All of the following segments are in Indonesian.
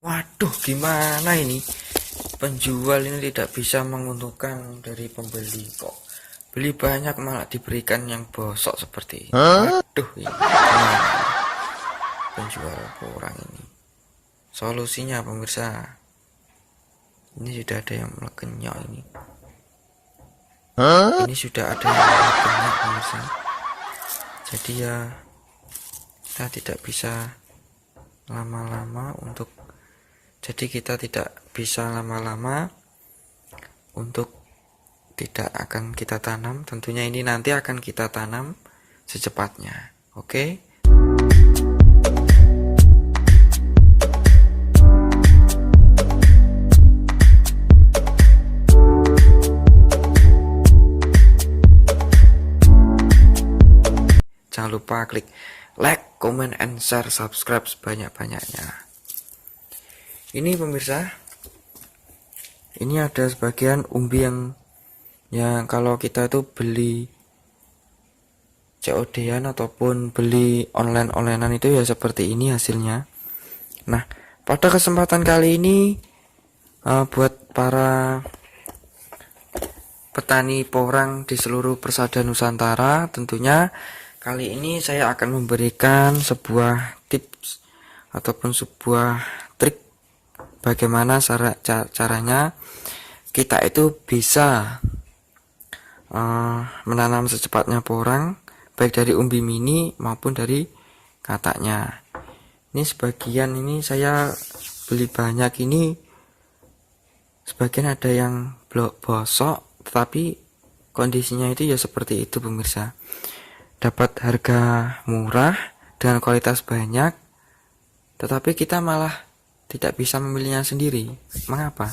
Waduh, gimana ini? Penjual ini tidak bisa menguntungkan dari pembeli kok. Beli banyak malah diberikan yang bosok seperti ini. Waduh, ini gimana penjual orang ini? Solusinya pemirsa, ini sudah ada yang melekenyok ini. Ini sudah ada yang melekenyok pemirsa. Jadi ya kita tidak bisa lama-lama untuk Jadi kita tidak bisa lama-lama untuk tidak akan kita tanam. Tentunya ini nanti akan kita tanam secepatnya. Oke? Jangan lupa klik like, comment, and share, subscribe sebanyak-banyaknya. Ini pemirsa, ini ada sebagian umbi yang kalau kita itu beli COD-an ataupun beli online-onlinean itu ya seperti ini hasilnya. Nah, pada kesempatan kali ini buat para petani porang di seluruh persada Nusantara, tentunya kali ini saya akan memberikan sebuah tips ataupun sebuah trik bagaimana caranya kita itu bisa menanam secepatnya porang, baik dari umbi mini maupun dari kataknya. Ini sebagian ini saya beli banyak, ini sebagian ada yang bosok, tetapi kondisinya itu ya seperti itu pemirsa. Dapat harga murah dengan kualitas banyak, tetapi kita malah tidak bisa memilihnya sendiri. Mengapa?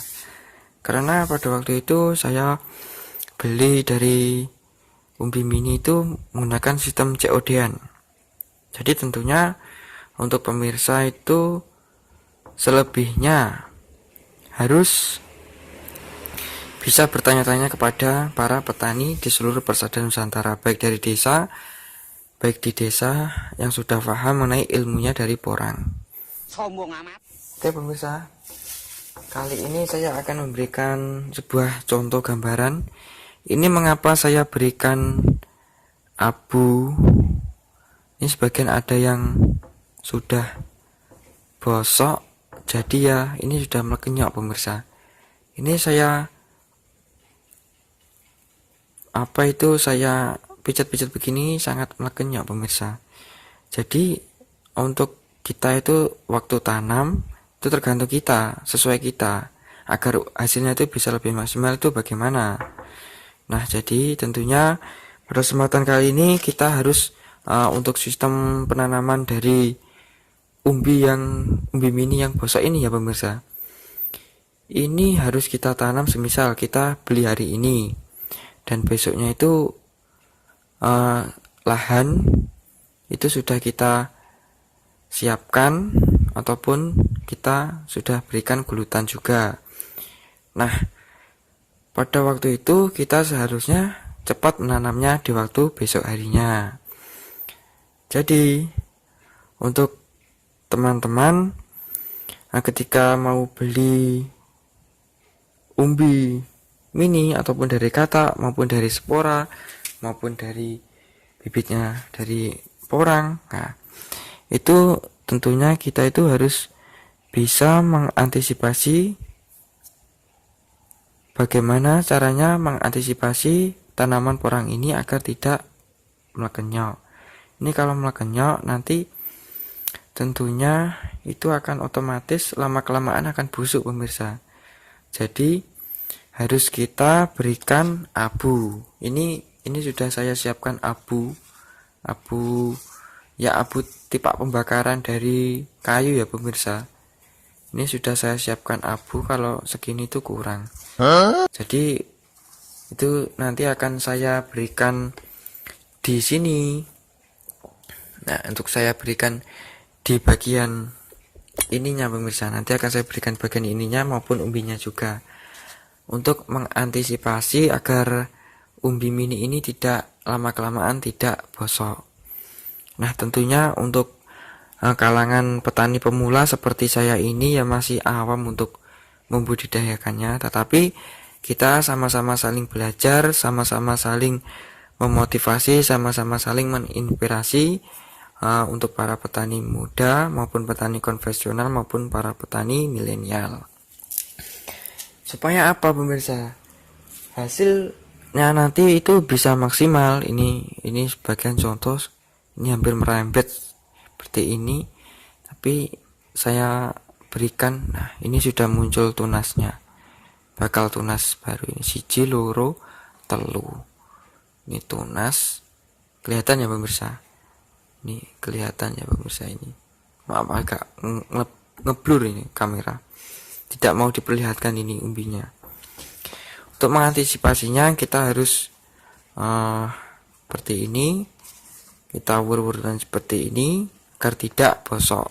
Karena pada waktu itu saya beli dari umbi mini itu menggunakan sistem COD-an. Jadi tentunya untuk pemirsa itu selebihnya harus bisa bertanya-tanya kepada para petani di seluruh persada Nusantara, baik di desa yang sudah paham mengenai ilmunya dari porang. Sombong amat. Oke pemirsa, kali ini saya akan memberikan sebuah contoh gambaran. Ini mengapa saya berikan abu. Ini sebagian ada yang sudah bosok, jadi ya ini sudah melekenyok pemirsa. Ini saya pijat-pijat begini sangat melekenyok pemirsa. Jadi untuk kita itu waktu tanam itu tergantung kita, sesuai kita, agar hasilnya itu bisa lebih maksimal itu bagaimana. Nah, jadi tentunya pada kesempatan kali ini kita harus untuk sistem penanaman dari umbi mini yang bosok ini ya pemirsa. Ini harus kita tanam semisal kita beli hari ini dan besoknya itu lahan itu sudah kita siapkan ataupun kita sudah berikan gulutan juga. Nah, pada waktu itu kita seharusnya cepat menanamnya di waktu besok harinya. Jadi untuk teman-teman ketika mau beli umbi mini ataupun dari katak maupun dari spora maupun dari bibitnya dari porang, nah itu tentunya kita itu harus bisa mengantisipasi bagaimana caranya mengantisipasi tanaman porang ini agar tidak melekenyok. Ini kalau melekenyok nanti tentunya itu akan otomatis lama-kelamaan akan busuk pemirsa. Jadi harus kita berikan abu. Ini sudah saya siapkan abu tipak pembakaran dari kayu ya pemirsa. Ini sudah saya siapkan abu, kalau segini itu kurang. Jadi itu nanti akan saya berikan di sini. Nah, untuk saya berikan di bagian ininya pemirsa. Nanti akan saya berikan bagian ininya maupun umbinya juga. Untuk mengantisipasi agar umbi mini ini tidak lama-kelamaan tidak bosok. Nah, tentunya untuk kalangan petani pemula seperti saya ini ya masih awam untuk membudidayakannya, tetapi kita sama-sama saling belajar, sama-sama saling memotivasi, sama-sama saling menginspirasi untuk para petani muda maupun petani konvensional maupun para petani milenial. Supaya apa pemirsa? Hasilnya nanti itu bisa maksimal. Ini sebagian contoh, ini hampir merembet seperti ini, tapi saya berikan. Nah, ini sudah muncul tunasnya, bakal tunas baru ini, siji loro telu. Ini tunas, kelihatan ya pemirsa. Ini kelihatan ya pemirsa, ini maaf agak ngeblur ini kamera, tidak mau diperlihatkan ini umbinya. Untuk mengantisipasinya kita harus seperti ini, kita urut-urutan seperti ini agar tidak bosok.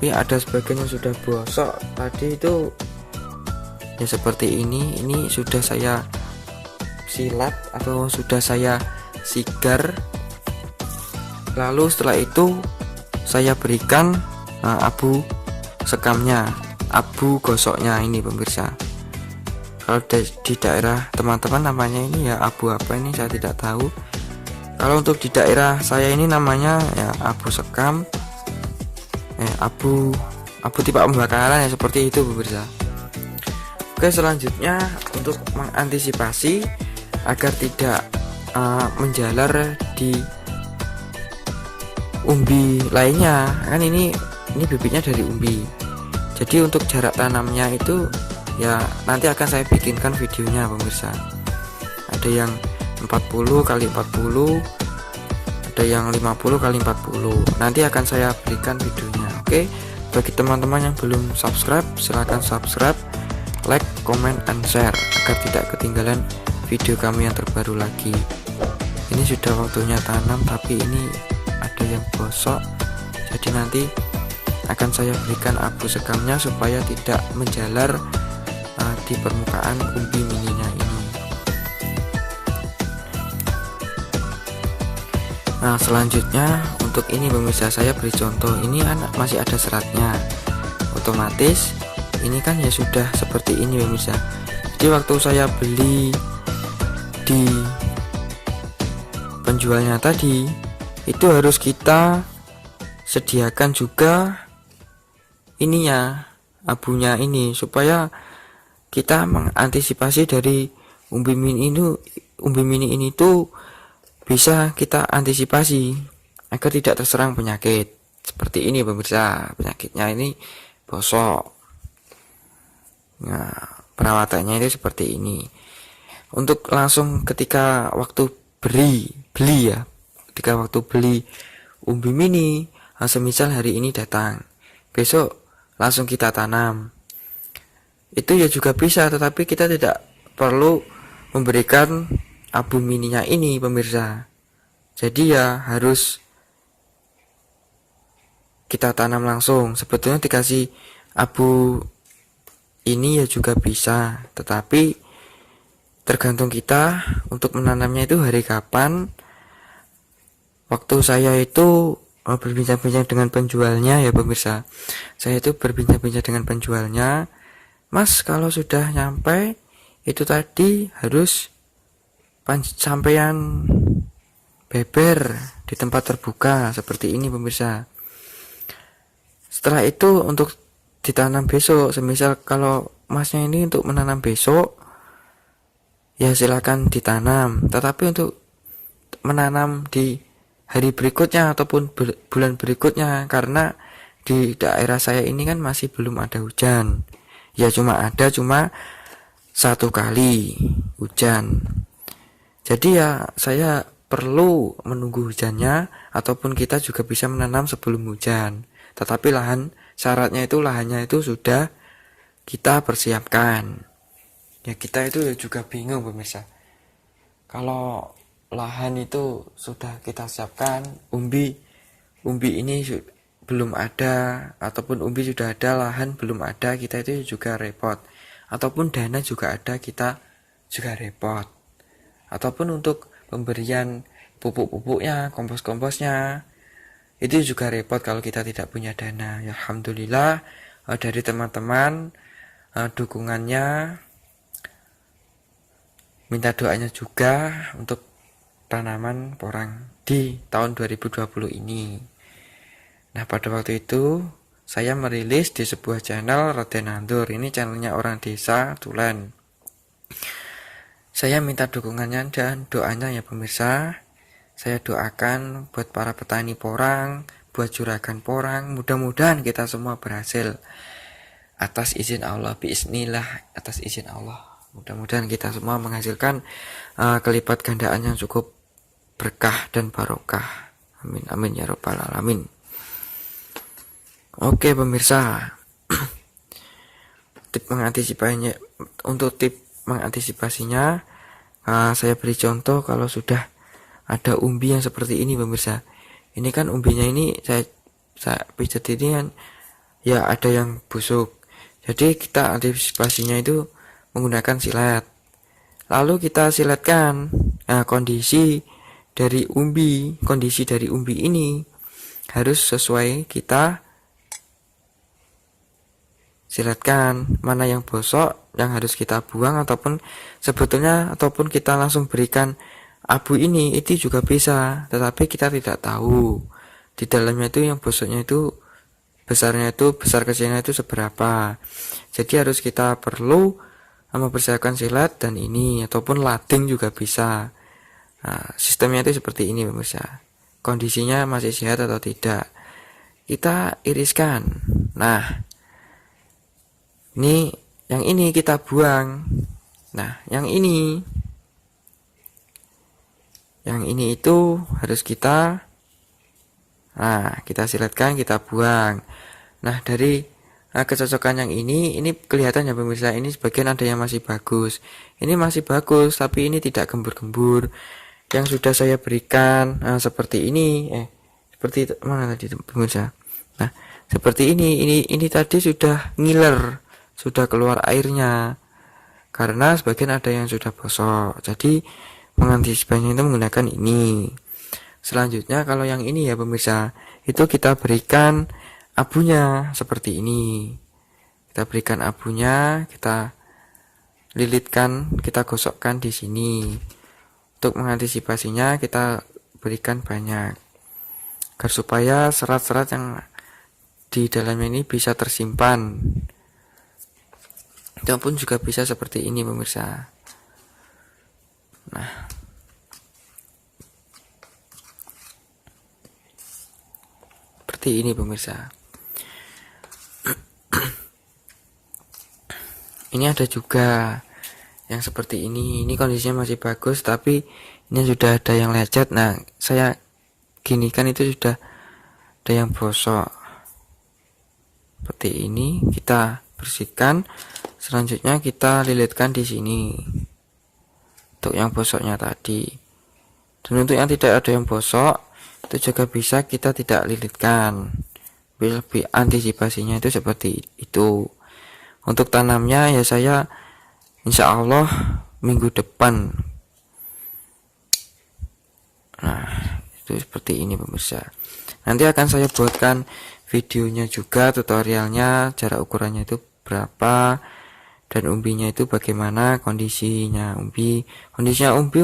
Tapi ada sebagian yang sudah bosok tadi itu ya seperti ini sudah saya silat atau sudah saya sigar, lalu setelah itu saya berikan abu sekamnya, abu gosoknya ini pemirsa. Kalau di daerah teman-teman namanya ini ya abu apa ini saya tidak tahu. Kalau untuk di daerah saya ini namanya ya abu sekam, abu tipe pembakaran ya seperti itu pemirsa. Oke, selanjutnya untuk mengantisipasi agar tidak menjalar di umbi lainnya, kan ini bibitnya dari umbi. Jadi untuk jarak tanamnya itu ya nanti akan saya bikinkan videonya pemirsa. Ada yang 40 kali 40, ada yang 50 kali 40. Nanti akan saya berikan videonya. Oke, bagi teman-teman yang belum subscribe, silahkan subscribe, like, comment, and share agar tidak ketinggalan video kami yang terbaru lagi. Ini sudah waktunya tanam, tapi ini ada yang gosok, jadi nanti akan saya berikan abu sekamnya supaya tidak menjalar di permukaan umbi mininya ini. Nah, selanjutnya untuk ini pemirsa saya beri contoh, ini anak masih ada seratnya, otomatis ini kan ya sudah seperti ini pemirsa. Jadi waktu saya beli di penjualnya tadi itu harus kita sediakan juga ininya, abunya ini, supaya kita mengantisipasi dari umbi mini ini tuh bisa kita antisipasi agar tidak terserang penyakit seperti ini pemirsa. Penyakitnya ini bosok. Nah, perawatannya itu seperti ini. Untuk langsung ketika waktu beli ya, ketika waktu beli umbi mini, semisal hari ini datang, besok langsung kita tanam, itu ya juga bisa, tetapi kita tidak perlu memberikan abu mininya ini pemirsa. Jadi ya harus kita tanam langsung. Sebetulnya dikasih abu ini ya juga bisa, tetapi tergantung kita untuk menanamnya itu hari kapan. Waktu saya itu berbincang-bincang dengan penjualnya ya pemirsa, saya itu berbincang-bincang dengan penjualnya, Mas kalau sudah nyampe itu tadi harus sampean beber di tempat terbuka seperti ini pemirsa. Setelah itu untuk ditanam besok, semisal kalau masnya ini untuk menanam besok ya silakan ditanam, tetapi untuk menanam di hari berikutnya ataupun bulan berikutnya, karena di daerah saya ini kan masih belum ada hujan. Ya cuma 1 kali hujan. Jadi ya saya perlu menunggu hujannya, ataupun kita juga bisa menanam sebelum hujan. Tetapi lahannya itu sudah kita persiapkan. Ya kita itu juga bingung pemirsa. Kalau lahan itu sudah kita siapkan, umbi ini belum ada, ataupun umbi sudah ada, lahan belum ada, kita itu juga repot. Ataupun dana juga ada, kita juga repot. Ataupun untuk pemberian pupuk-pupuknya, kompos-komposnya, itu juga repot kalau kita tidak punya dana. Ya alhamdulillah dari teman-teman dukungannya, minta doanya juga untuk tanaman porang di tahun 2020 ini. Nah pada waktu itu saya merilis di sebuah channel Raden Nandur. Ini channelnya orang desa Tulen. Saya minta dukungannya dan doanya ya pemirsa. Saya doakan buat para petani porang, buat juragan porang, mudah-mudahan kita semua berhasil. Atas izin Allah, bismillah, atas izin Allah. Mudah-mudahan kita semua menghasilkan kelipat gandaan yang cukup berkah dan barokah. Amin amin ya rabbal alamin. Oke pemirsa, tip mengantisipasinya, saya beri contoh. Kalau sudah ada umbi yang seperti ini pemirsa, ini kan umbinya ini saya pijat ini kan ya ada yang busuk. Jadi kita antisipasinya itu menggunakan silet. Lalu kita siletkan kondisi dari umbi ini harus sesuai kita siletkan, mana yang bosok yang harus kita buang, ataupun kita langsung berikan abu ini, itu juga bisa. Tetapi kita tidak tahu di dalamnya itu yang bosoknya itu besar kecilnya itu seberapa. Jadi harus kita perlu mempersiapkan silet dan ini, ataupun lading juga bisa. Nah, sistemnya itu seperti ini pemirsa. Kondisinya masih sehat atau tidak, kita iriskan. Nah ini yang ini kita buang. Nah yang ini itu harus kita siletkan, kita buang. Nah dari kecocokan yang ini kelihatan ya pemirsa. Ini sebagian ada yang masih bagus, ini masih bagus, tapi ini tidak gembur-gembur. Yang sudah saya berikan seperti ini, seperti mana tadi pemirsa. Nah seperti ini tadi sudah ngiler, sudah keluar airnya, karena sebagian ada yang sudah bosok. Jadi mengantisipasinya itu menggunakan ini. Selanjutnya kalau yang ini ya pemirsa, itu kita berikan abunya seperti ini. Kita berikan abunya, kita lilitkan, kita gosokkan di sini. Untuk mengantisipasinya kita berikan banyak, agar supaya serat-serat yang di dalamnya ini bisa tersimpan. Itu pun juga bisa seperti ini pemirsa. Nah seperti ini pemirsa. Ini ada juga yang seperti ini kondisinya masih bagus, tapi ini sudah ada yang lecet. Nah saya ginikan, itu sudah ada yang bosok seperti ini. Kita bersihkan, selanjutnya kita lilitkan di sini untuk yang bosoknya tadi. Dan untuk yang tidak ada yang bosok, itu juga bisa kita tidak lilitkan. Lebih antisipasinya itu seperti itu. Untuk tanamnya ya saya insya Allah minggu depan. Nah itu seperti ini pemirsa. Nanti akan saya buatkan videonya juga, tutorialnya, jarak ukurannya itu berapa, dan umbinya itu bagaimana kondisinya umbi.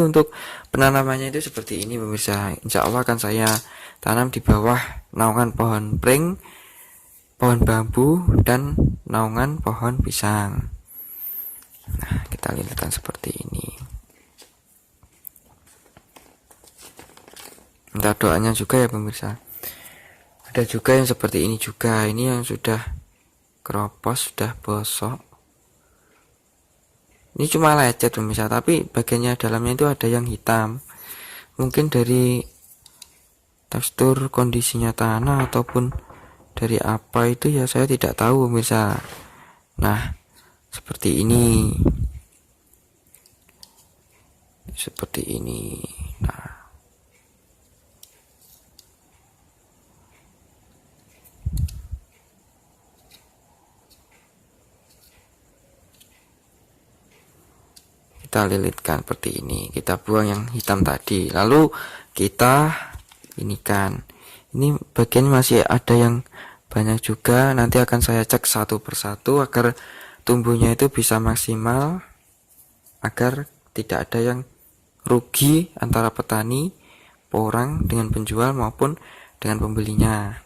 Untuk penanamannya itu seperti ini pemirsa. Insya Allah akan saya tanam di bawah naungan pohon pring, pohon bambu, dan naungan pohon pisang. Nah kita lilitkan seperti ini. minta doanya juga ya pemirsa. Ada juga yang seperti ini juga, ini yang sudah keropos, sudah bosok. Ini cuma lecet pemirsa, tapi bagiannya dalamnya itu ada yang hitam. Mungkin dari tekstur kondisinya tanah ataupun dari apa itu ya saya tidak tahu pemirsa. Nah, seperti ini. Seperti ini. Nah, kita lilitkan seperti ini, kita buang yang hitam tadi, lalu kita ini kan, ini bagian masih ada yang banyak juga, nanti akan saya cek satu persatu agar tumbuhnya itu bisa maksimal, agar tidak ada yang rugi antara petani, porang dengan penjual maupun dengan pembelinya.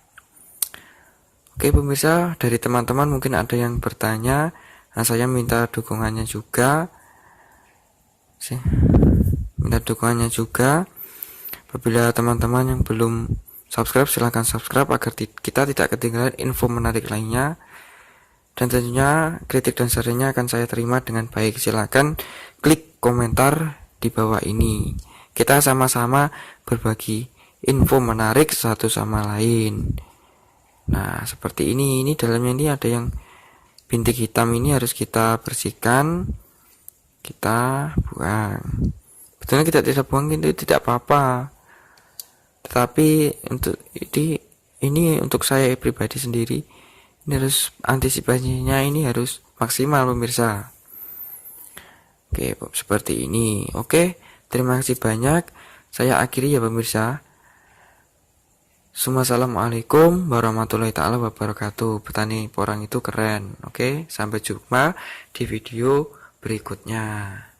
Oke pemirsa, dari teman-teman mungkin ada yang bertanya, nah saya minta dukungannya juga. Apabila teman-teman yang belum subscribe, silahkan subscribe agar kita tidak ketinggalan info menarik lainnya. Dan tentunya kritik dan sarannya akan saya terima dengan baik. Silahkan klik komentar di bawah ini, kita sama-sama berbagi info menarik satu sama lain. Nah seperti ini dalamnya ini ada yang bintik hitam, ini harus kita bersihkan, kita buang. Betulnya kita tidak buang itu tidak apa-apa, tetapi untuk ini untuk saya pribadi sendiri, ini harus antisipasinya ini harus maksimal pemirsa. Oke seperti ini. Oke, terima kasih banyak, saya akhiri ya pemirsa. Assalamualaikum warahmatullahi taala wabarakatuh. Petani porang itu keren. Oke, sampai jumpa di video berikutnya.